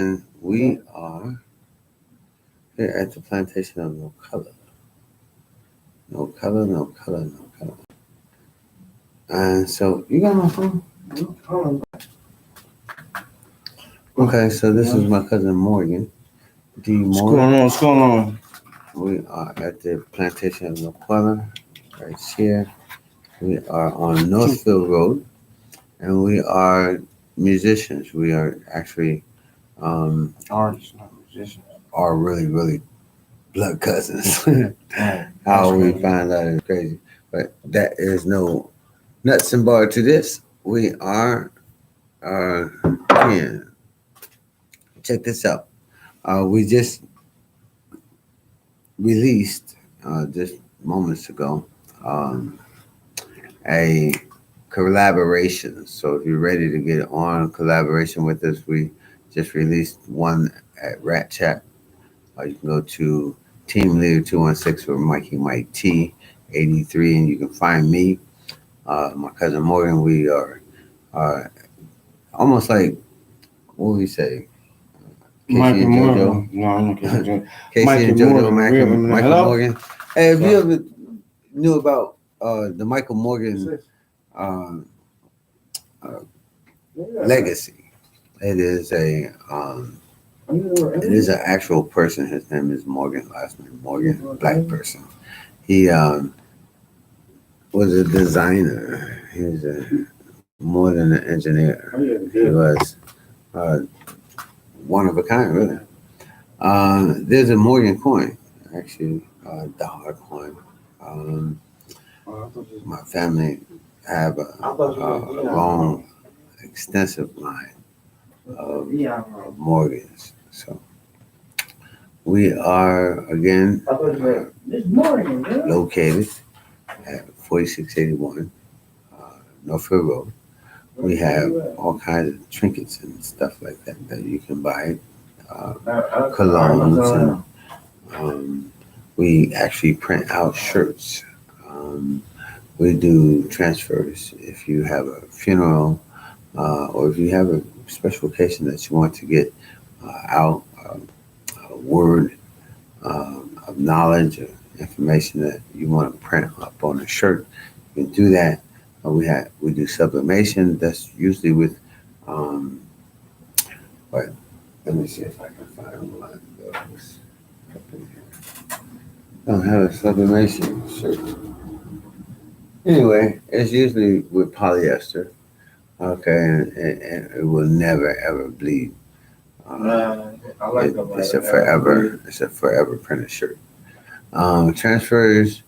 And we are here at the plantation of No Color. No color, no color, no color. And so, you got my phone? Okay, so this is my cousin Morgan. D. What's Morgan. going on? What's going on? We are at the plantation of No Color, right here. We are on Northfield Road, and we are musicians. We are actually Artists, not musicians. are really blood cousins. Right. How we crazy. find out is crazy, but that is no nuts and bar to this. We are kin. Check this out. We just released just moments ago um, a collaboration. So if you're ready to get on collaboration with us, we just released one at Rat Chat. You can go to Teamleader216 for Mikey Mike T 83, and you can find me, my cousin Morgan. We are almost like what we say, Casey and JoJo. No, I'm not Casey. Casey and JoJo, Michael Hello? Morgan. Hey, have you ever knew about the Michael Morgan legacy? It is an actual person. His name is Morgan. Last name Morgan. Black person. He was a designer. He was more than an engineer. He was one of a kind, really. There's a Morgan coin, actually, dollar coin. My family have a long, extensive line of Morgans. So we are again located at 4681 Northfield Road. We have all kinds of trinkets and stuff like that you can buy. Colognes, and we actually print out shirts. We do transfers if you have a funeral or if you have a special occasion that you want to get out a word of knowledge or information that you want to print up on a shirt. You can do that. We do sublimation. That's usually with but let me see if I can find one of those. I don't have a sublimation shirt. Anyway, it's usually with polyester. Okay, and it will never ever bleed. It's a forever printed shirt. Transfers.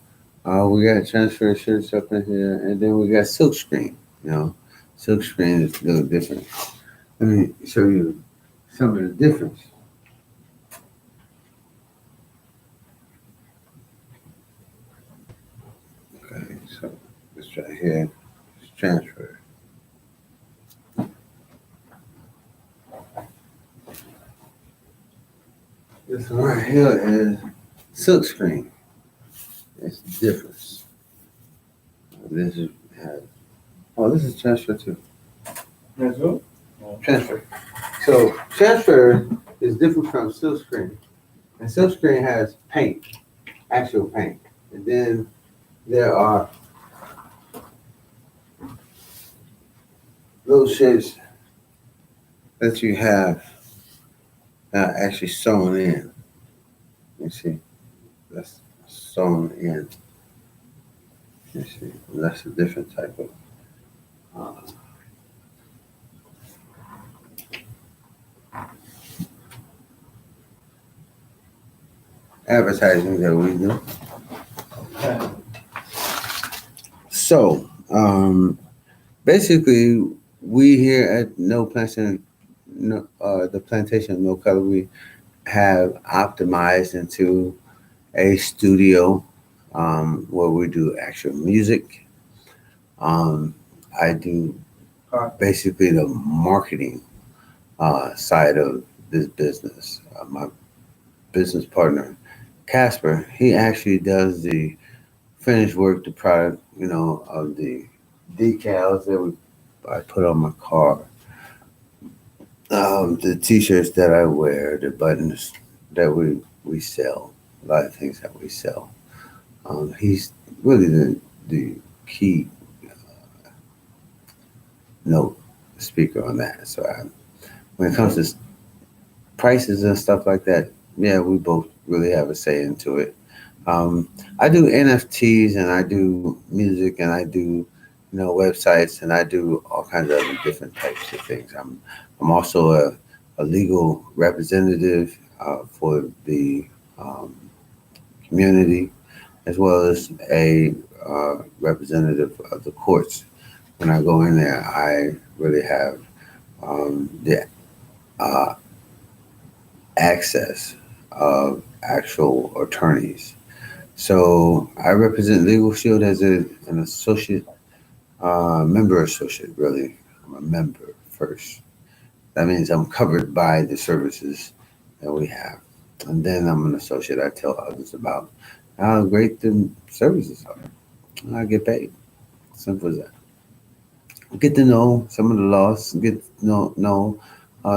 We got transfer shirts up in here, and then we got silk screen. Silk screen is a little different. Let me show you some of the difference. Okay, so this right here is transfer. This one right here is silk screen. It's the difference. This is transfer too. Transfer. So transfer is different from silk screen. And silk screen has paint, actual paint. And then there are those shapes that you have actually sewn in. You see, that's sewn in. You see, that's a different type of advertising that we do. So, basically, we here at the plantation of No Color, we have optimized into a studio where we do actual music. I do basically the marketing side of this business. My business partner, Casper, he actually does the finished work, the product, of the decals that I put on my car. the t-shirts that I wear, the buttons that we sell, a lot of things that we sell. He's really the key note speaker on that. So when it comes to prices and stuff like that, yeah, we both really have a say into it. I do NFTs and I do music and I do websites and I do all kinds of other different types of things. I'm also a legal representative for the um, community as well as a representative of the courts. When I go in there, I really have the uh, access of actual attorneys. So I represent Legal Shield as an associate, member associate, really. I'm a member first. That means I'm covered by the services that we have. And then I'm an associate. I tell others about how great the services are. I get paid. Simple as that. Get to know some of the laws, get to know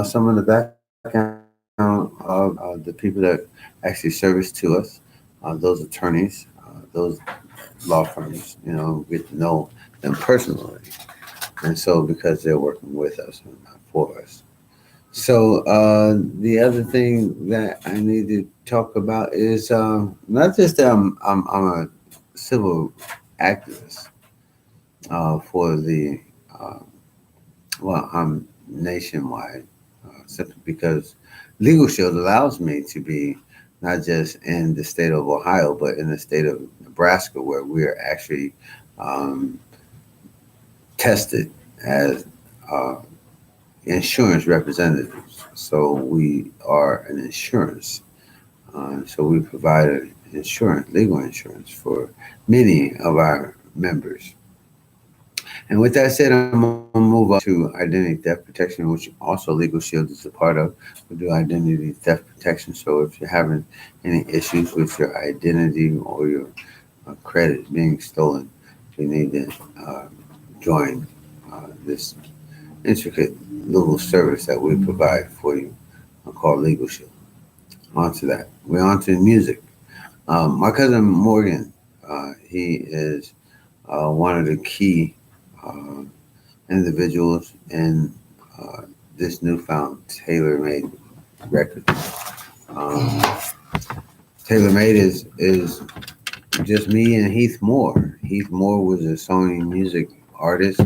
some of the background of the people that actually service to us, those attorneys, those law firms, get to know them personally. And so because they're working with us and not for us. So the other thing that I need to talk about is not just that I'm a civil activist for the uh, well, I'm nationwide simply because Legal Shield allows me to be not just in the state of Ohio, but in the state of Nebraska, where we are actually um, tested as uh, insurance representatives. So we are an insurance. So we provide insurance, legal insurance for many of our members. And with that said, I'm gonna move on to identity theft protection, which also Legal Shield is a part of. We do identity theft protection. So if you're having any issues with your identity or your credit being stolen, you need to join this intricate legal service that we provide for you called Legal Shield. On to that. We're on to music. My cousin Morgan, he is one of the key uh, individuals in uh, this newfound tailor-made record. Um, tailor-made is just me and Heath Moore. Heath Moore was a Sony music artist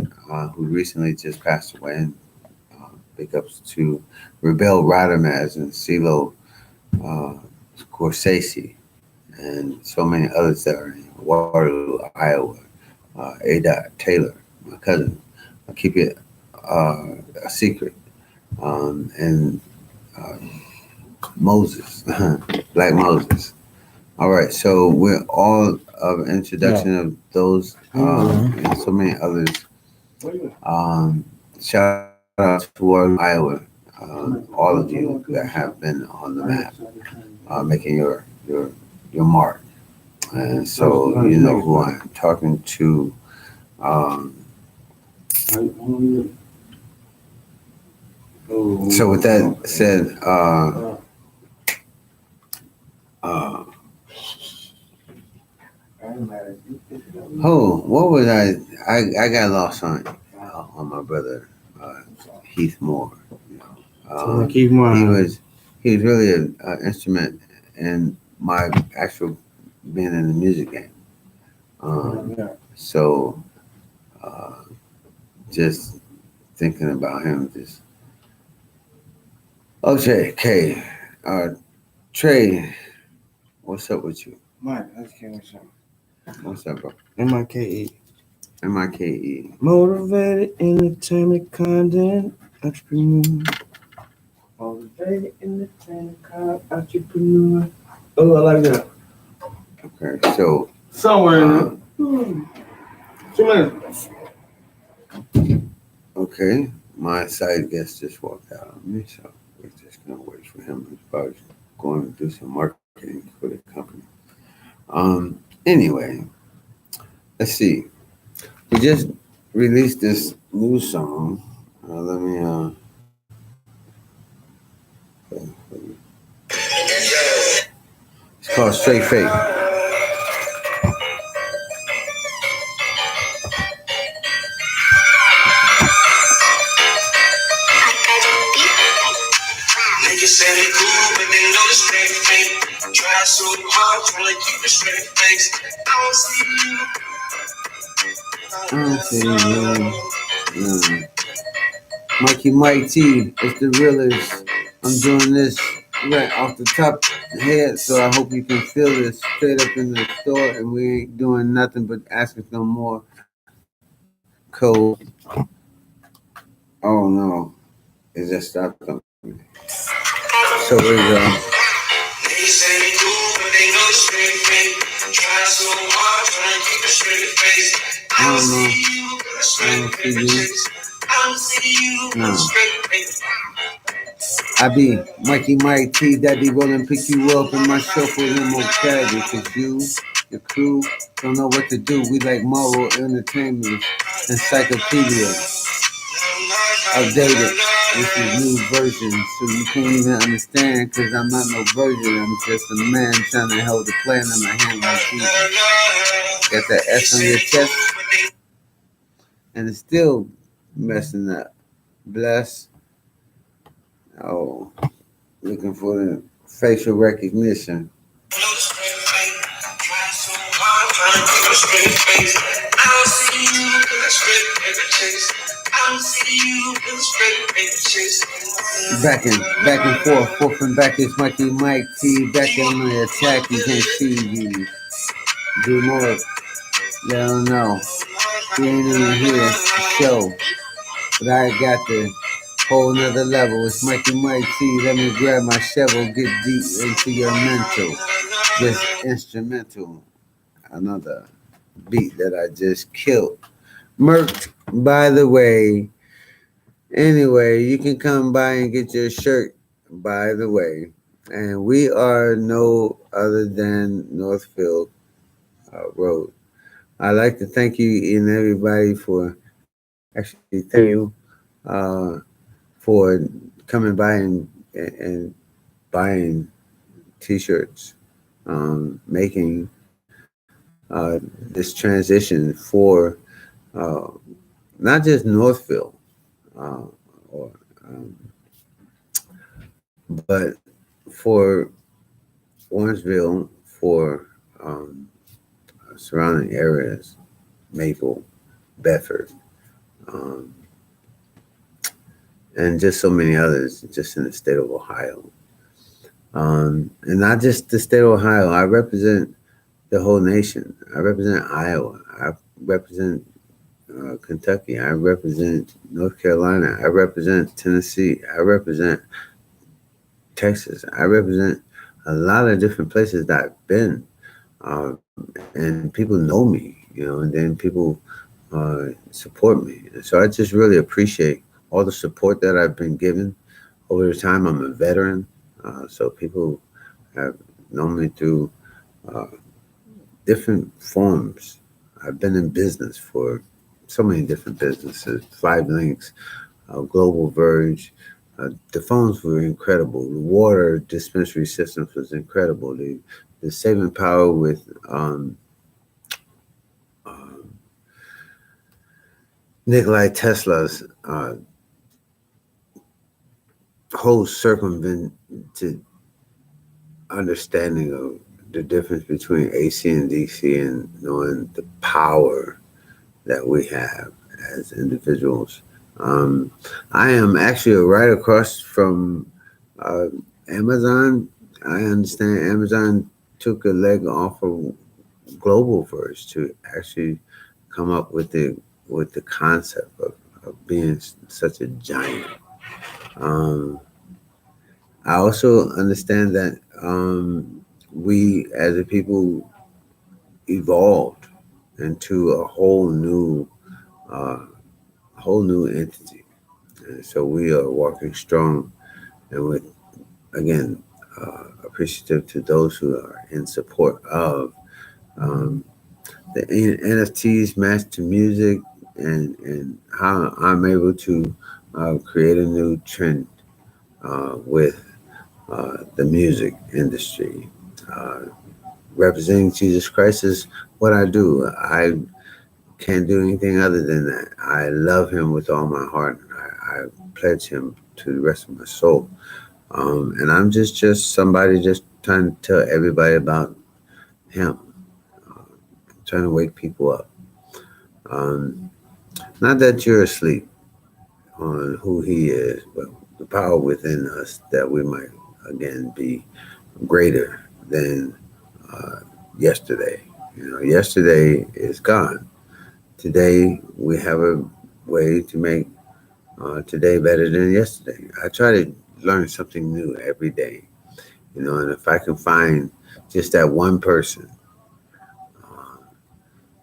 who recently just passed away. And big ups to Rebel Radamaz and CeeLo Scorsese and so many others that are in Waterloo, Iowa. A. Taylor, my cousin. I'll keep it a secret. And uh, Moses, Black Moses. All right, so we're all of introduction of those and so many others. Shout out to Waterloo, Iowa. All of you that have been on the map, making your mark. And so you know who I'm talking to. So with that said, what was I got lost on my brother Heath Moore. Keep He mine. was really an instrument in my actual being in the music game. So just thinking about him, just okay, Trey, what's up with you? Mike, I just can't wait. What's up, bro? MIKE. MIKE. Motivated, entertainment, content, entrepreneur. Motivated, entertainment, content, entrepreneur. Oh, I like that. Okay, so Somewhere in there. 2 minutes. okay, my side guest just walked out on me, so we're just gonna wait for him. He's probably going to do some marketing for the company. Anyway, let's see. We just released this new song. Let me called Straight Fake. Niggas say they cool, but they know the straight fake. Try so hard, trying to keep a straight face. I don't see you. Mikey Mike T, it's the realest. I'm doing this right off the top of the head, so I hope you can feel this straight up in the store, and we ain't doing nothing but asking no more code. Oh no, it just stopped on me. So here we go. They say they cool, but they know the straight fake. Try so hard, trying to keep a straight face. I don't see you with a straight face. I don't see you with a straight face. I be Mikey Mike T, Daddy rolling, pick you up in my shuffle limo caddy, cause you, your crew, don't know what to do. We like moral entertainment, encyclopedia, updated. This is new version, so you can't even understand, cause I'm not no virgin. I'm just a man trying to hold the plan in my hand like Jesus. Got that S on your chest, and it's still messing up. Bless. Oh, looking for the facial recognition. Back and forth and back is Mikey Mike T. Back on the attack, you can't see you. Do more. Let them know. We ain't even here to show. But I got the whole nother level. It's Mikey Mike T. Let me grab my shovel, get deep into your mental. Just instrumental. Another beat that I just killed. Murked, by the way. Anyway, you can come by and get your shirt, by the way. And we are no other than Northfield Road. I'd like to thank you and everybody for actually thank you for coming by and buying t-shirts, making this transition for not just Northfield, or but for Orangeville, for surrounding areas, Maple, Bedford, and just so many others, just in the state of Ohio. And not just the state of Ohio. I represent the whole nation. I represent Iowa. I represent Kentucky. I represent North Carolina. I represent Tennessee. I represent Texas. I represent a lot of different places that I've been. And people know me, and then people support me. And so I just really appreciate all the support that I've been given over the time. I'm a veteran, so people have known me through different forms. I've been in business for so many different businesses, 5 Links, Global Verge. The phones were incredible. The water dispensary systems was incredible. The saving power with Nikola Tesla's whole circumvented understanding of the difference between AC and DC, and knowing the power that we have as individuals. I am actually right across from Amazon. I understand Amazon took a leg off of Global Verge to actually come up with the concept of being such a giant. I also understand that we as a people evolved into a whole new entity. And so we are walking strong, and with, again, appreciative to those who are in support of the NFTs match to music, and how I'm able to create a new trend with the music industry. representing Jesus Christ is what I do. I can't do anything other than that. I love him with all my heart. I pledge him to the rest of my soul. And I'm just somebody just trying to tell everybody about him, trying to wake people up. Not that you're asleep on who he is, but the power within us that we might again be greater than yesterday. Yesterday is gone. Today we have a way to make today better than yesterday. I try to learn something new every day, and if I can find just that one person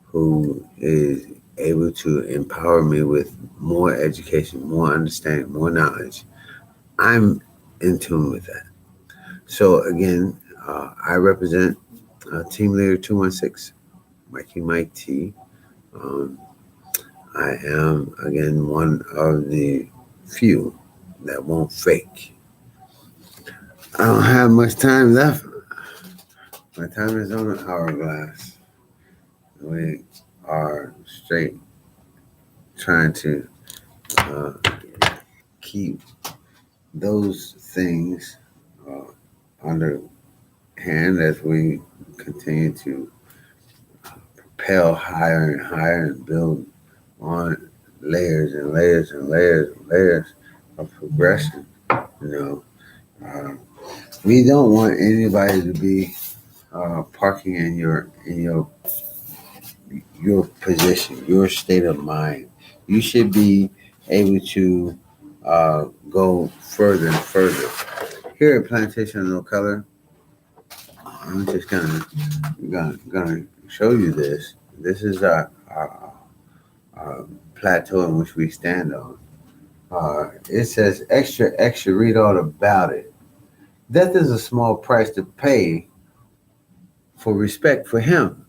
who is able to empower me with more education, more understanding, more knowledge, I'm in tune with that. So again, I represent Teamleader216, Mikey Mike T. Um, I am again one of the few that won't fake. I don't have much time left. My time is on an hourglass. We are straight trying to uh, keep those things uh, under hand as we continue to propel higher and higher and build on layers and layers and layers and layers of progression. You know, uh, we don't want anybody to be parking in your position, your state of mind. You should be able to go further and further. Here at Plantation No Color, I'm just gonna show you this. This is our plateau in which we stand on. It says extra, extra. Read all about it. Death is a small price to pay for respect for him.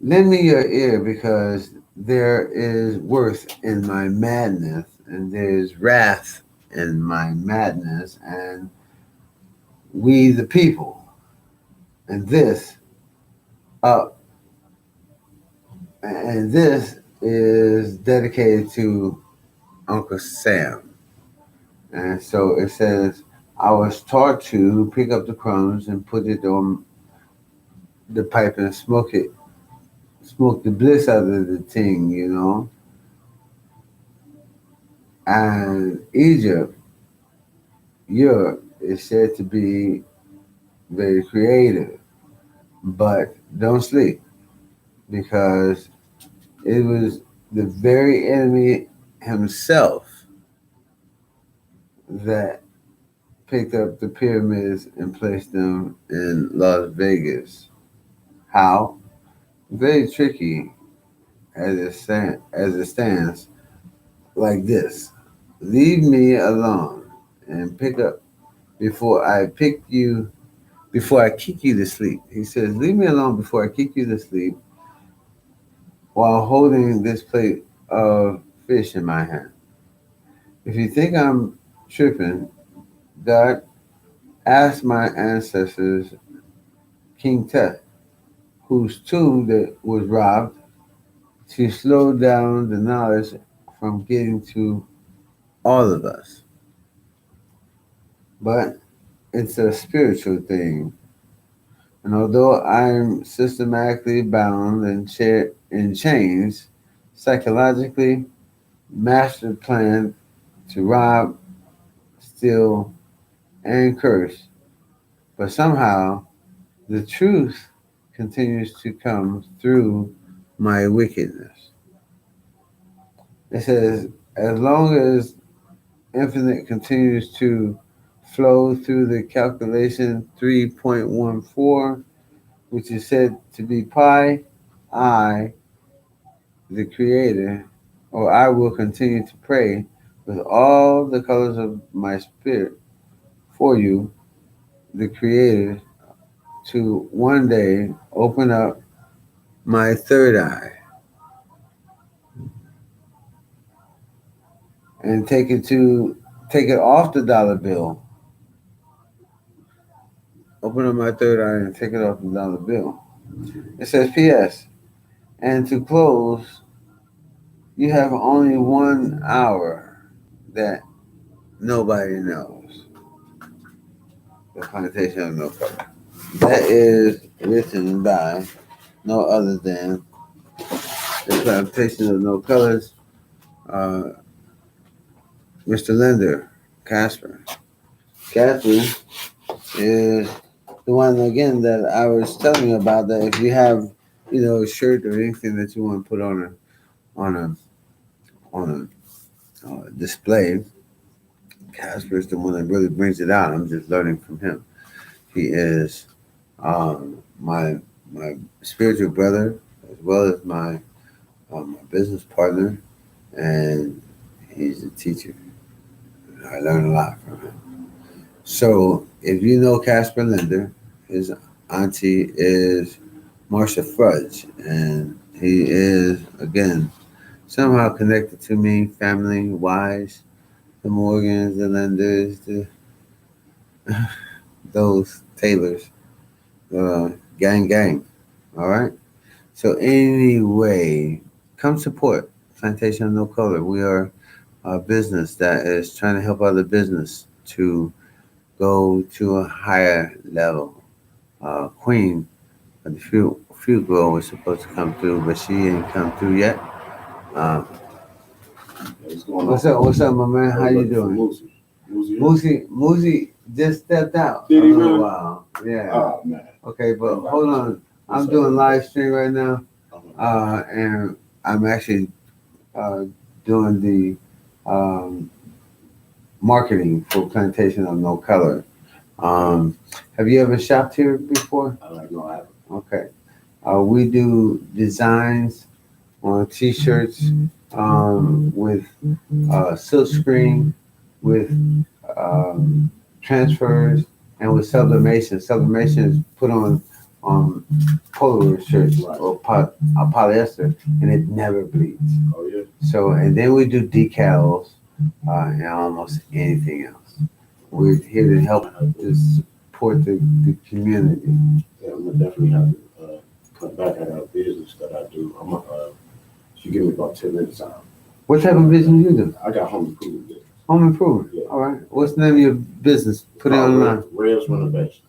Lend me your ear because there is worth in my madness, and there is wrath in my madness, and we the people. And this up and this is dedicated to Uncle Sam. And so it says, I was taught to pick up the crumbs and put it on the pipe and smoke the bliss out of the thing. And Egypt, Europe, is said to be very creative, but don't sleep because it was the very enemy himself that picked up the pyramids and placed them in Las Vegas. How? Very tricky as it stands like this. Leave me alone and pick up before I kick you to sleep. He says, leave me alone before I kick you to sleep while holding this plate of fish in my hand. If you think I'm tripping, God, ask my ancestors, King Tut, whose tomb that was robbed, to slow down the knowledge from getting to all of us. But it's a spiritual thing. And although I'm systematically bound and in chains, psychologically, master plan to rob, steal, and curse. But somehow the truth continues to come through my wickedness. It says, as long as infinite continues to flow through the calculation 3.14, which is said to be pi, I, the creator, or I will continue to pray with all the colors of my spirit for you, the creator, to one day open up my third eye and take it off the dollar bill open up my third eye and take it off the dollar bill. It says, P.S. And to close, you have only 1 hour that nobody knows. The Plantation of No Color. That is written by no other than the Plantation of No Colors, Mr. Linder, Casper. Casper is the one again that I was telling you about. That if you have, a shirt or anything that you want to put on a display, Casper is the one that really brings it out. I'm just learning from him. He is my spiritual brother as well as my business partner, and he's a teacher. I learn a lot from him. So if you know Casper Linder, his auntie is Marsha Fudge, and he is, again, somehow connected to me, family-wise, the Morgans, the Linders, those Taylors, gang, all right? So anyway, come support Plantation of No Color. We are a business that is trying to help other business to go to a higher level. Queen of the Fruit Girl was supposed to come through, but she ain't come through yet. What's up, my man? How you doing? Moosey just stepped out. Did he really? Wow. Yeah. Oh, man. Okay, but hold on. I'm doing live stream right now, and I'm actually doing the marketing for Plantation of No Color. Have you ever shopped here before? No, I haven't. Okay. We do designs on t-shirts with silk screen, with transfers, and with sublimation. Sublimation is put on polo shirts or polyester, and it never bleeds. Oh, yeah. So, and then we do decals and almost anything else. We're here to help to support the community. Yeah, I'm gonna definitely have to cut back at our business that I do. She give me about 10 minutes out. What type of business you do? I got home improvement business. Home improvement. Yeah. All right. What's the name of your business? Put it online. Reds Renovation.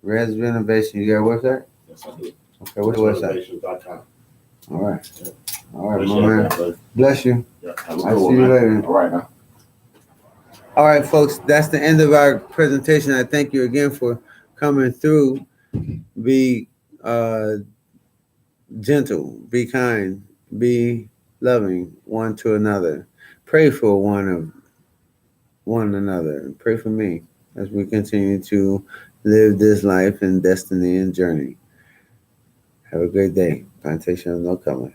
Reds Renovation. You got a website? Yes, I do. Okay. What's the website? Renovations.com. All right. Yeah. All right, my man. Bless you. Yeah, I'll see you later. All right, now. All right, folks. That's the end of our presentation. I thank you again for coming through. Be gentle. Be kind. Be loving one to another. Pray for one another. And pray for me as we continue to live this life and destiny and journey. Have a great day. Plantation of No Color.